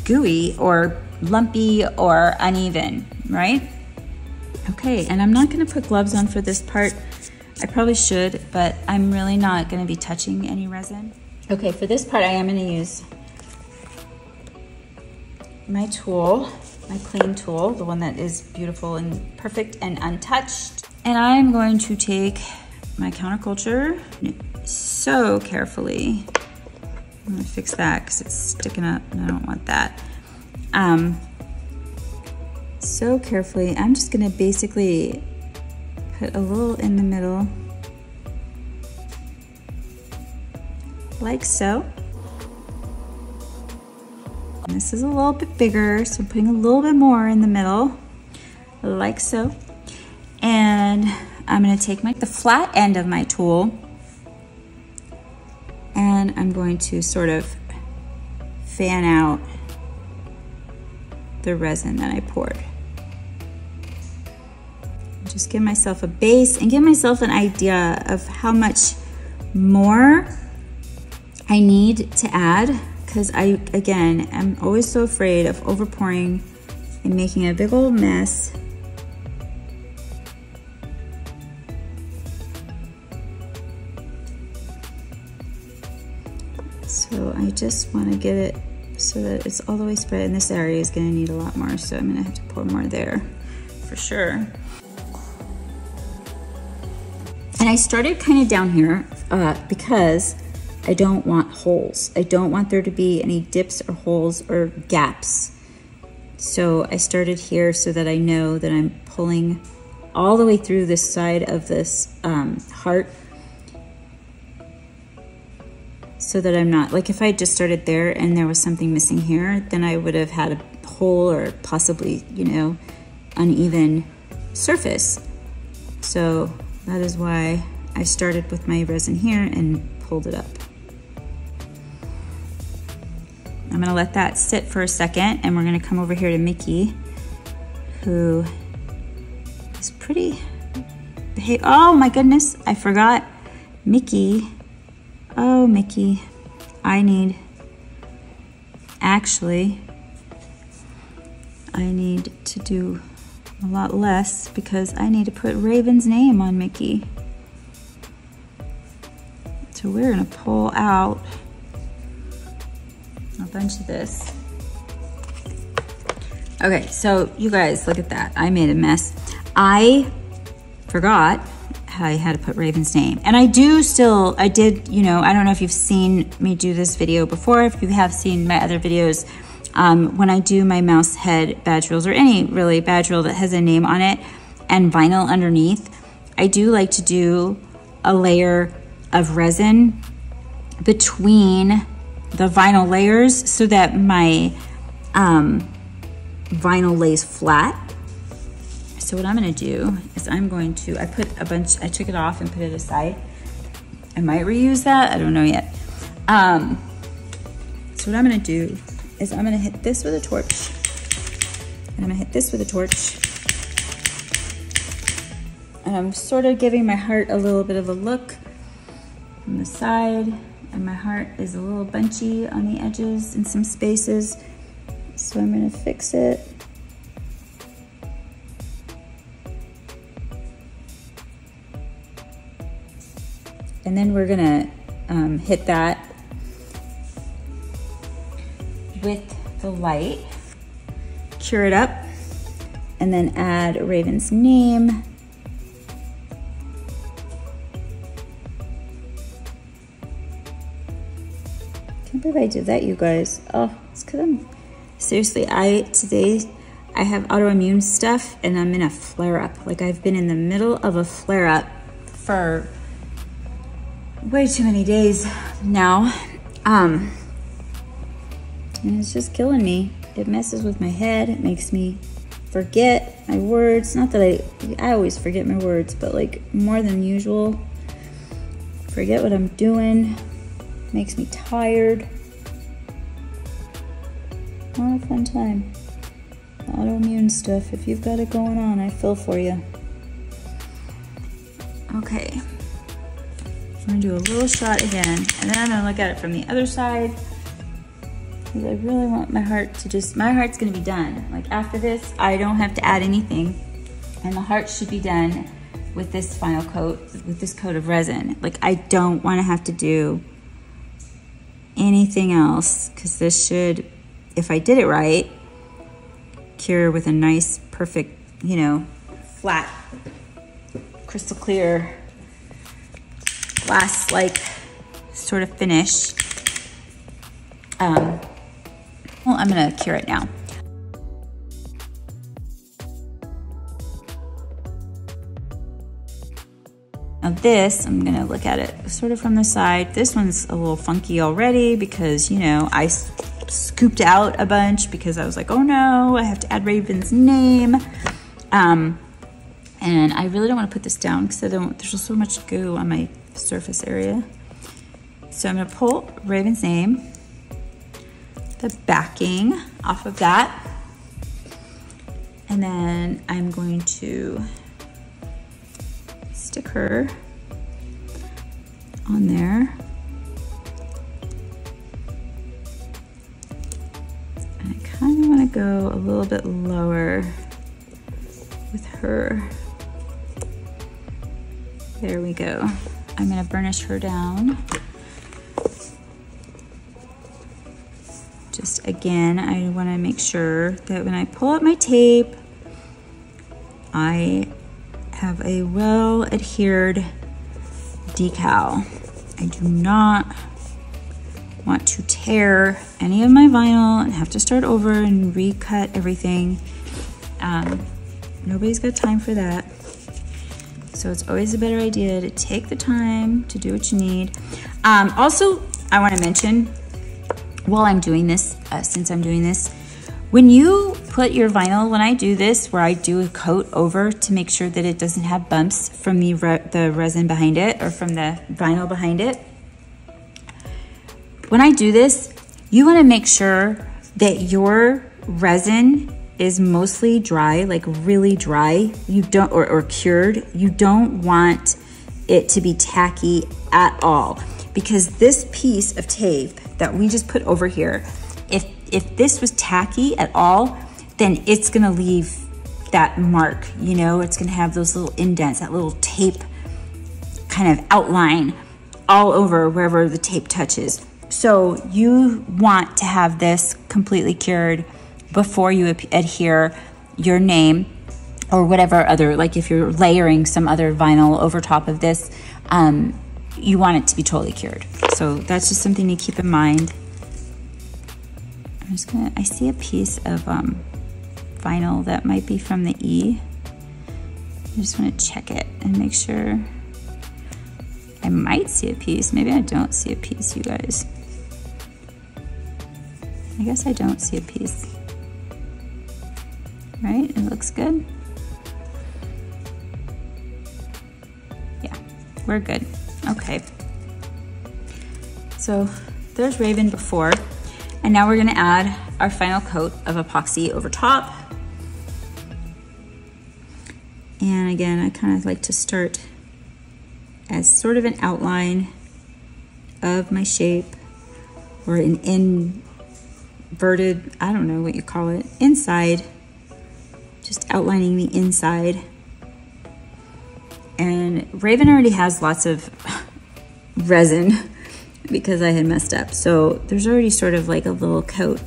gooey or lumpy or uneven, right? Okay, and I'm not gonna put gloves on for this part. I probably should, but I'm really not gonna be touching any resin. Okay, for this part, I am gonna use my tool. my clean tool, the one that is beautiful and perfect and untouched. And I'm going to take my counterculture so carefully. I'm gonna fix that because it's sticking up and I don't want that. So carefully, I'm just gonna basically put a little in the middle, like so. And this is a little bit bigger, so I'm putting a little bit more in the middle, like so. And I'm gonna take the flat end of my tool and I'm going to sort of fan out the resin that I poured. Just give myself a base and give myself an idea of how much more I need to add, because again, I'm always so afraid of overpouring and making a big old mess. So I just want to get it so that it's all the way spread, and this area is going to need a lot more, so I'm going to have to pour more there for sure. And I started kind of down here because I don't want holes. I don't want there to be any dips or holes or gaps. So I started here so that I know that I'm pulling all the way through this side of this heart, so that I'm not, like if I just started there and there was something missing here, then I would have had a hole or possibly, you know, uneven surface. So that is why I started with my resin here and pulled it up. I'm gonna let that sit for a second, and we're gonna come over here to Mickey, who is pretty, hey, oh my goodness, I forgot Mickey. Oh, Mickey, I need to do a lot less because I need to put Raven's name on Mickey. So we're gonna pull out a bunch of this. Okay, so you guys, look at that. I made a mess. I forgot I had to put Raven's name. And I did, you know, I don't know if you've seen me do this video before. If you have seen my other videos, when I do my mouse head badge reels, or any really badge reel that has a name on it and vinyl underneath, I do like to do a layer of resin between the vinyl layers so that my vinyl lays flat. So what I'm gonna do is I took it off and put it aside. I might reuse that, I don't know yet. So what I'm gonna do is I'm gonna hit this with a torch, and I'm gonna hit this with a torch. And I'm sort of giving my heart a little bit of a look from the side, and my heart is a little bunchy on the edges in some spaces. So I'm gonna fix it. And then we're gonna hit that with the light, cure it up, and then add Raven's name. Can't believe I did that, you guys. Oh, it's because seriously, today I have autoimmune stuff and I'm in a flare-up. Like, I've been in the middle of a flare-up for way too many days now. And it's just killing me. It messes with my head. It makes me forget my words. Not that I always forget my words, but like more than usual. Forget what I'm doing. Makes me tired. Not a fun time. Autoimmune stuff. If you've got it going on, I feel for you. Okay. I'm gonna do a little shot again, and then I'm gonna look at it from the other side, because I really want my heart to my heart's gonna be done. Like, after this, I don't have to add anything, and the heart should be done with this final coat, with this coat of resin. Like, I don't wanna have to do anything else, because this should, if I did it right, cure with a nice, perfect, you know, flat, crystal clear, glass-like sort of finish. Well, I'm gonna cure it now. Now this, I'm gonna look at it sort of from the side. This one's a little funky already because, you know, I scooped out a bunch because I was like, oh no, I have to add Raven's name. And I really don't wanna put this down because there's just so much goo on my surface area. So I'm gonna pull Raven's name, the backing off of that. And then I'm going to stick her on there. And I kind of want to go a little bit lower with her. There we go. I'm going to burnish her down. Just again, I want to make sure that when I pull up my tape, I have a well adhered decal. I do not want to tear any of my vinyl and have to start over and recut everything. Nobody's got time for that. So it's always a better idea to take the time to do what you need. Also, I want to mention, while I'm doing this, since I'm doing this, when you put your vinyl, when I do this, where I do a coat over to make sure that it doesn't have bumps from the resin behind it or from the vinyl behind it, when I do this, you want to make sure that your resin is mostly dry, like really dry. You don't, or cured. You don't want it to be tacky at all, because this piece of tape that we just put over here, if this was tacky at all, then it's gonna leave that mark, you know, it's gonna have those little indents, that little tape kind of outline all over wherever the tape touches. So you want to have this completely cured before you adhere your name or whatever other, like if you're layering some other vinyl over top of this, you want it to be totally cured. So that's just something to keep in mind. I'm just gonna, I see a piece of vinyl that might be from the E. I just wanna check it and make sure. I might see a piece, maybe I don't see a piece, you guys. I guess I don't see a piece. Right, it looks good. Yeah, we're good, okay. So there's Raven before. And now we're gonna add our final coat of epoxy over top. And again, I kind of like to start as sort of an outline of my shape, or an inverted, I don't know what you call it, inside, just outlining the inside. And Raven already has lots of resin because I had messed up. So there's already sort of like a little coat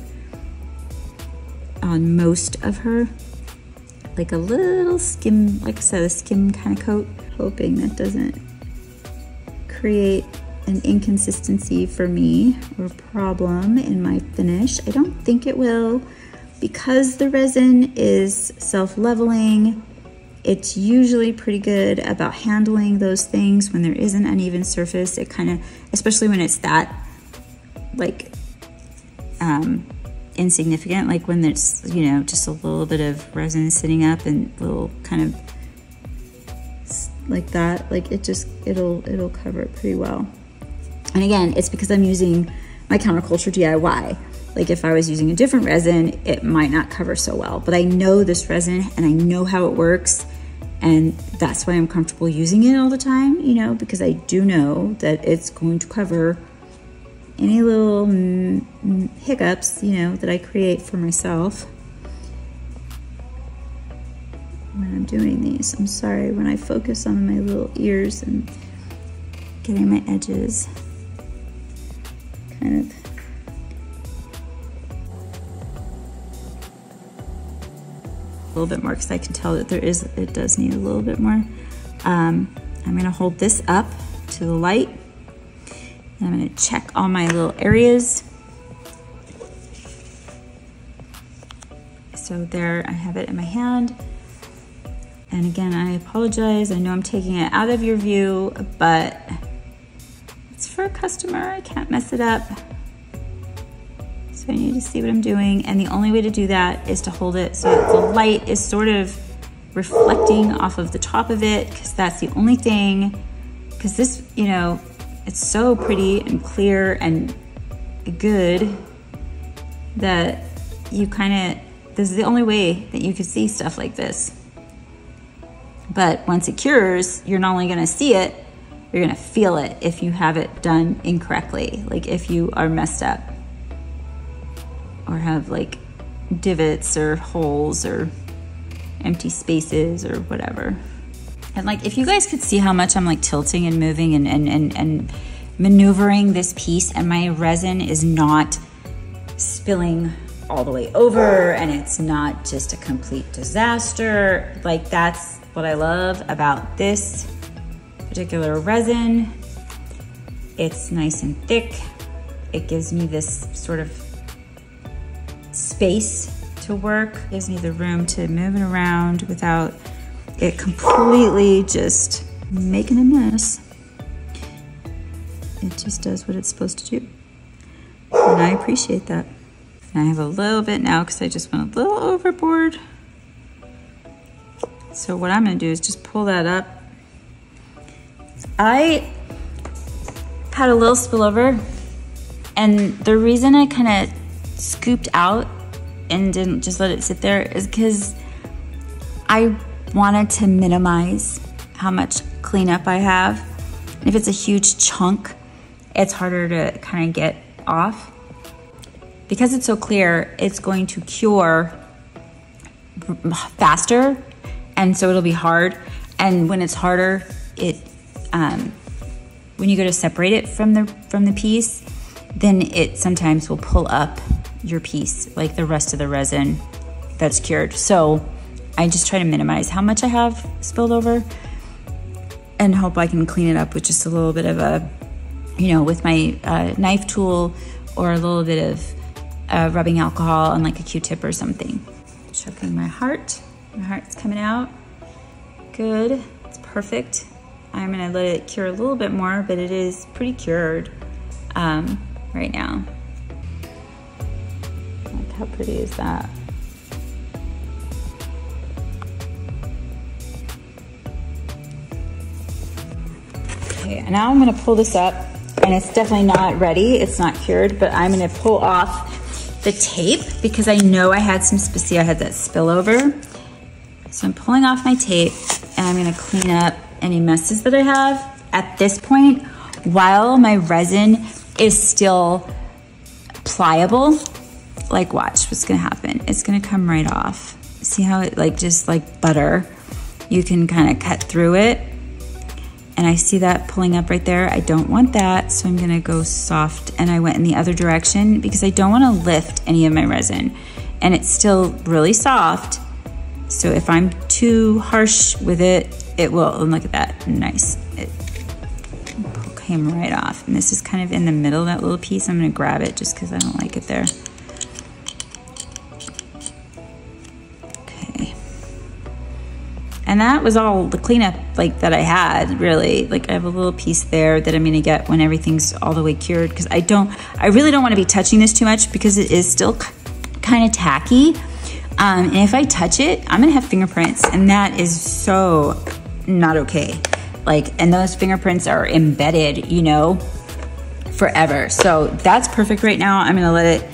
on most of her, like a little skim, like I said, a skim kind of coat, hoping that doesn't create an inconsistency for me or problem in my finish. I don't think it will, because the resin is self-leveling. It's usually pretty good about handling those things when there is an uneven surface. It kind of, especially when it's that like insignificant, like when there's, you know, just a little bit of resin sitting up and little kind of like that, like it just, it'll cover it pretty well. And again, it's because I'm using my counterculture DIY. Like if I was using a different resin, it might not cover so well, but I know this resin and I know how it works. And that's why I'm comfortable using it all the time, you know, because I do know that it's going to cover any little hiccups, you know, that I create for myself when I'm doing these. I'm sorry, when I focus on my little ears and getting my edges kind of little bit more because I can tell that it does need a little bit more. I'm gonna hold this up to the light. And I'm gonna check all my little areas. So there, I have it in my hand. And again, I apologize. I know I'm taking it out of your view, but it's for a customer. I can't mess it up. So I need to see what I'm doing. And the only way to do that is to hold it so that the light is sort of reflecting off of the top of it, because that's the only thing. Because this, you know, it's so pretty and clear and good that you kind of, this is the only way that you could see stuff like this. But once it cures, you're not only gonna see it, you're gonna feel it if you have it done incorrectly. Like if you are messed up or have like divots or holes or empty spaces or whatever. And like, if you guys could see how much I'm like tilting and moving and maneuvering this piece, and my resin is not spilling all the way over, and it's not just a complete disaster. Like, that's what I love about this particular resin. It's nice and thick. It gives me this sort of space to work. It gives me the room to move it around without it completely just making a mess. It just does what it's supposed to do. And I appreciate that. And I have a little bit now because I just went a little overboard. So what I'm gonna do is just pull that up. I had a little spillover, and the reason I kind of scooped out and didn't just let it sit there is because I wanted to minimize how much cleanup I have. And if it's a huge chunk, it's harder to kind of get off. Because it's so clear, it's going to cure faster, and so it'll be hard. And when it's harder, when you go to separate it from the piece, then it sometimes will pull up your piece, like the rest of the resin that's cured. So I just try to minimize how much I have spilled over and hope I can clean it up with just a little bit of a, you know, with my knife tool, or a little bit of rubbing alcohol on like a Q-tip or something. Checking my heart. My heart's coming out. Good, it's perfect. I'm gonna let it cure a little bit more, but it is pretty cured right now. Like, how pretty is that? Okay, now I'm gonna pull this up, and it's definitely not ready. It's not cured, but I'm gonna pull off the tape because I know I had some, see, I had that spillover. So I'm pulling off my tape, and I'm gonna clean up any messes that I have at this point while my resin is still pliable. Like, watch what's gonna happen. It's gonna come right off. See how it, like, just like butter, you can kind of cut through it. And I see that pulling up right there. I don't want that, so I'm gonna go soft, and I went in the other direction because I don't wanna lift any of my resin. And it's still really soft, so if I'm too harsh with it, it will, and look at that, nice. It came right off. And this is kind of in the middle of that little piece. I'm gonna grab it just because I don't like it there. Okay. And that was all the cleanup like that I had, really. Like, I have a little piece there that I'm gonna get when everything's all the way cured, because I really don't wanna be touching this too much because it is still kind of tacky. And if I touch it, I'm gonna have fingerprints, and that is so not okay. Like, and those fingerprints are embedded, you know, forever. So that's perfect right now. I'm gonna let it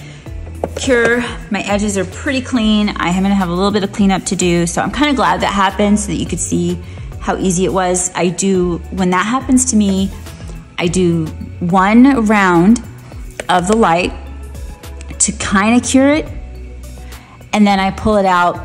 cure. My edges are pretty clean. I am gonna have a little bit of cleanup to do. So I'm kind of glad that happened so that you could see how easy it was. When that happens to me, I do one round of the light to kind of cure it. And then I pull it out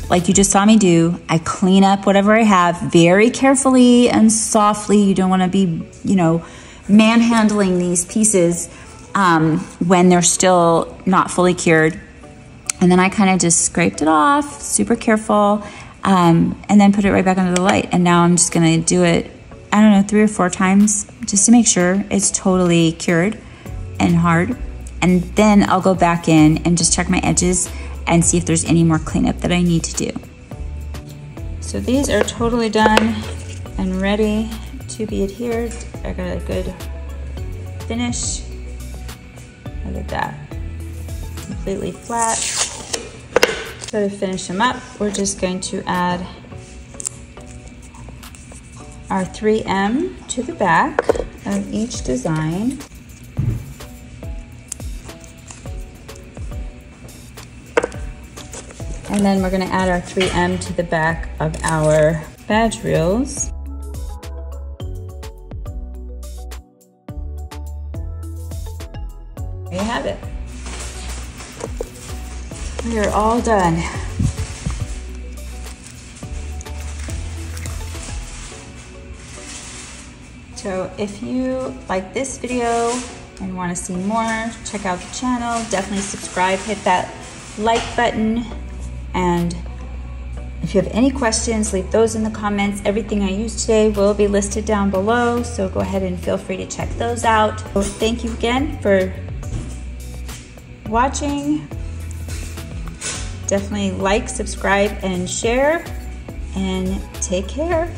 like you just saw me do. I clean up whatever I have very carefully and softly. You don't want to be, you know, manhandling these pieces when they're still not fully cured. And then I kind of just scraped it off, super careful, and then put it right back under the light. And now I'm just gonna do it, I don't know, 3 or 4 times just to make sure it's totally cured and hard. And then I'll go back in and just check my edges and see if there's any more cleanup that I need to do. So these are totally done and ready to be adhered. I got a good finish. Look at that, completely flat. So to finish them up, we're just going to add our 3M to the back of each design. And then we're gonna add our 3M to the back of our badge reels. There you have it. We are all done. So if you like this video and want to see more, check out the channel. Definitely subscribe, hit that like button. And if you have any questions, leave those in the comments. Everything I used today will be listed down below, so go ahead and feel free to check those out. So thank you again for watching. Definitely like, subscribe, and share, and take care.